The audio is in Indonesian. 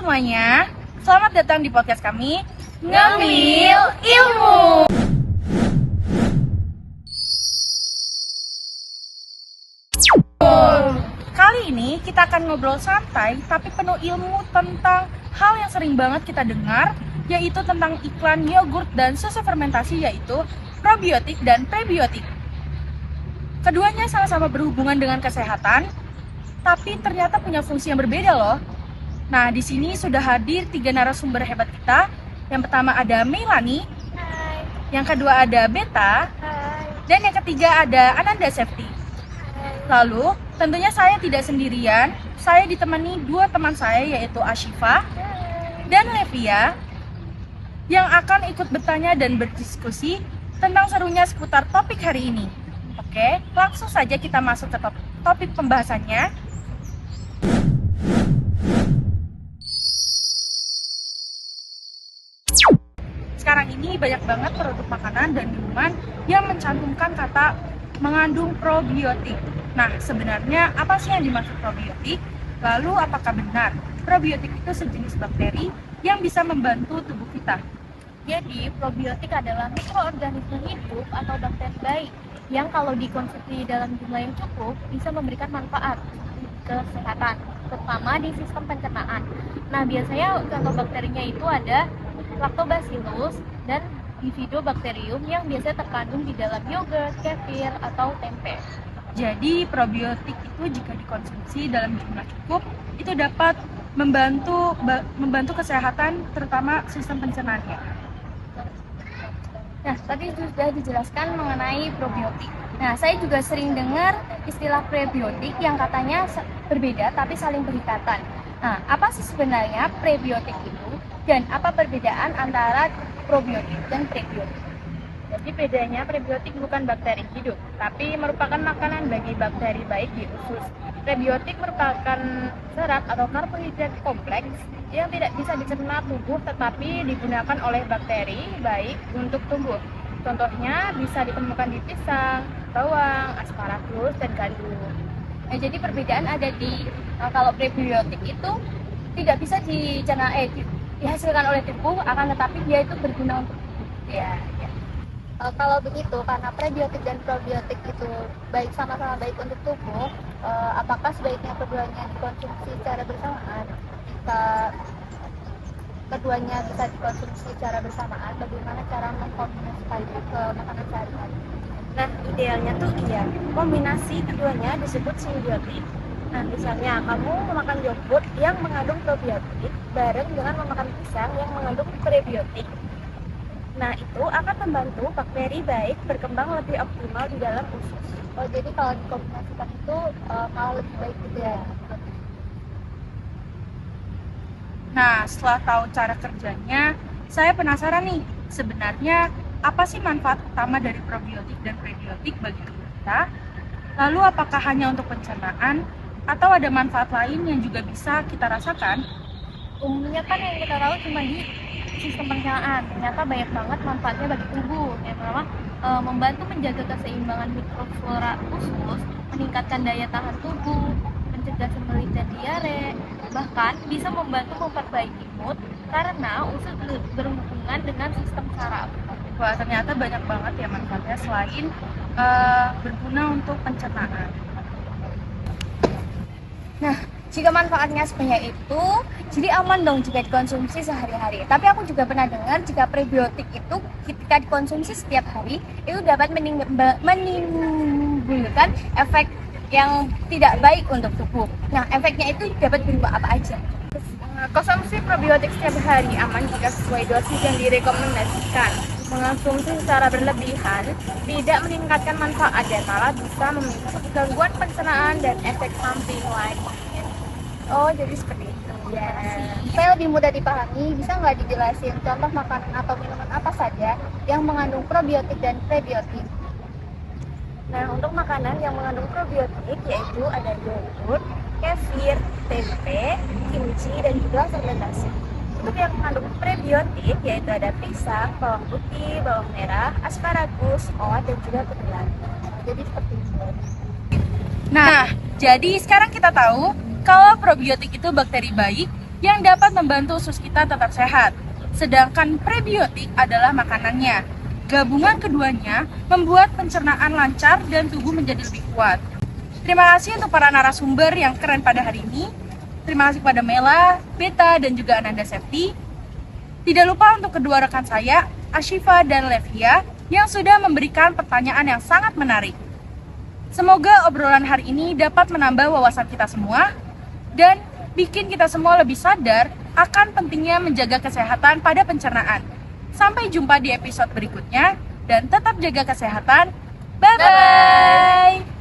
semuanya, selamat datang di podcast kami, Ngemil Ilmu. Kali ini kita akan ngobrol santai tapi penuh ilmu tentang hal yang sering banget kita dengar, yaitu tentang iklan yogurt dan susu fermentasi, yaitu probiotik dan prebiotik. Keduanya sama-sama berhubungan dengan kesehatan, tapi ternyata punya fungsi yang berbeda loh. Nah, di sini sudah hadir 3 narasumber hebat kita. Yang pertama ada Melani, Hai. yang kedua ada Beta, Hai. dan yang ketiga ada Ananda Safety. Lalu, tentunya saya tidak sendirian. Saya ditemani 2 teman saya, yaitu Ashifa dan Levia, yang akan ikut bertanya dan berdiskusi tentang serunya seputar topik hari ini. Oke, langsung saja kita masuk ke topik pembahasannya. Sekarang ini banyak banget produk makanan dan minuman yang mencantumkan kata mengandung probiotik. Nah, sebenarnya apa sih yang dimaksud probiotik? Lalu apakah benar probiotik itu sejenis bakteri yang bisa membantu tubuh kita? Jadi, probiotik adalah mikroorganisme hidup atau bakteri baik yang kalau dikonsumsi dalam jumlah yang cukup bisa memberikan manfaat kesehatan, terutama di sistem pencernaan. Nah, biasanya contoh bakterinya itu ada Lactobacillus dan Bifidobacterium yang biasanya terkandung di dalam yogurt, kefir, atau tempe. Jadi probiotik itu jika dikonsumsi dalam jumlah cukup itu dapat membantu kesehatan, terutama sistem pencernaannya. Nah, tadi sudah dijelaskan mengenai probiotik. Nah, saya juga sering dengar istilah prebiotik yang katanya berbeda tapi saling berikatan. Nah, apa sih sebenarnya prebiotik itu dan apa perbedaan antara probiotik dan prebiotik? Jadi bedanya prebiotik bukan bakteri hidup, tapi merupakan makanan bagi bakteri baik di usus. Prebiotik merupakan serat atau karbohidrat kompleks yang tidak bisa dicerna tubuh tetapi digunakan oleh bakteri baik untuk tumbuh. Contohnya bisa ditemukan di pisang, bawang, asparagus, dan gandum. Nah, jadi perbedaan ada di kalau prebiotik itu tidak bisa dihasilkan oleh tubuh, akan tetapi dia itu berguna untuk tubuh. Ya. Kalau begitu, karena prebiotik dan probiotik itu baik sama-sama baik untuk tubuh, apakah sebaiknya keduanya dikonsumsi secara bersamaan? Jika keduanya bisa dikonsumsi secara bersamaan, bagaimana cara mengkombinasikan ke makanan sehari-hari? Nah, idealnya tuh iya, kombinasi keduanya disebut simbiotik. Nah, misalnya kamu memakan yogurt yang mengandung probiotik bareng dengan memakan pisang yang mengandung prebiotik. Nah, itu akan membantu bakteri baik berkembang lebih optimal di dalam usus. Oh, jadi kalau dikombinasikan itu malah lebih baik gitu ya? Nah, setelah tahu cara kerjanya, saya penasaran nih, sebenarnya apa sih manfaat utama dari probiotik dan prebiotik bagi tubuh kita? Lalu apakah hanya untuk pencernaan atau ada manfaat lain yang juga bisa kita rasakan? Umumnya kan yang kita tahu cuma di sistem pencernaan, ternyata banyak banget manfaatnya bagi tubuh. Yang pertama, membantu menjaga keseimbangan mikroflora usus, meningkatkan daya tahan tubuh, mencegah sembelit dan diare, bahkan bisa membantu memperbaiki mood karena usus berhubungan dengan sistem saraf. Wah, ternyata banyak banget ya manfaatnya selain berguna untuk pencernaan. Nah, jika manfaatnya sebanyak itu, jadi aman dong jika dikonsumsi sehari-hari. Tapi aku juga pernah dengar jika prebiotik itu ketika dikonsumsi setiap hari, itu dapat menimbulkan efek yang tidak baik untuk tubuh. Nah, efeknya itu dapat berupa apa aja? Konsumsi probiotik setiap hari aman jika sesuai dosis yang direkomendasikan. Mengonsumsi secara berlebihan tidak meningkatkan manfaat dan malah bisa memicu gangguan pencernaan dan efek samping lainnya. Oh, jadi seperti itu. Ya. Supaya lebih mudah dipahami, bisa nggak dijelasin contoh makanan atau minuman apa saja yang mengandung probiotik dan prebiotik? Nah, untuk makanan yang mengandung probiotik yaitu ada yogurt, kefir, tempe, kimchi, dan juga fermentasi. Untuk yang mengandung prebiotik yaitu ada pisang, bawang putih, bawang merah, asparagus, oat, dan juga kedelai. Jadi seperti itu. Nah, jadi sekarang kita tahu kalau probiotik itu bakteri baik yang dapat membantu usus kita tetap sehat. Sedangkan prebiotik adalah makanannya. Gabungan keduanya membuat pencernaan lancar dan tubuh menjadi lebih kuat. Terima kasih untuk para narasumber yang keren pada hari ini. Terima kasih kepada Mela, Beta, dan juga Ananda Septi. Tidak lupa untuk kedua rekan saya, Ashifa dan Levia, yang sudah memberikan pertanyaan yang sangat menarik. Semoga obrolan hari ini dapat menambah wawasan kita semua dan bikin kita semua lebih sadar akan pentingnya menjaga kesehatan pada pencernaan. Sampai jumpa di episode berikutnya dan tetap jaga kesehatan. Bye-bye!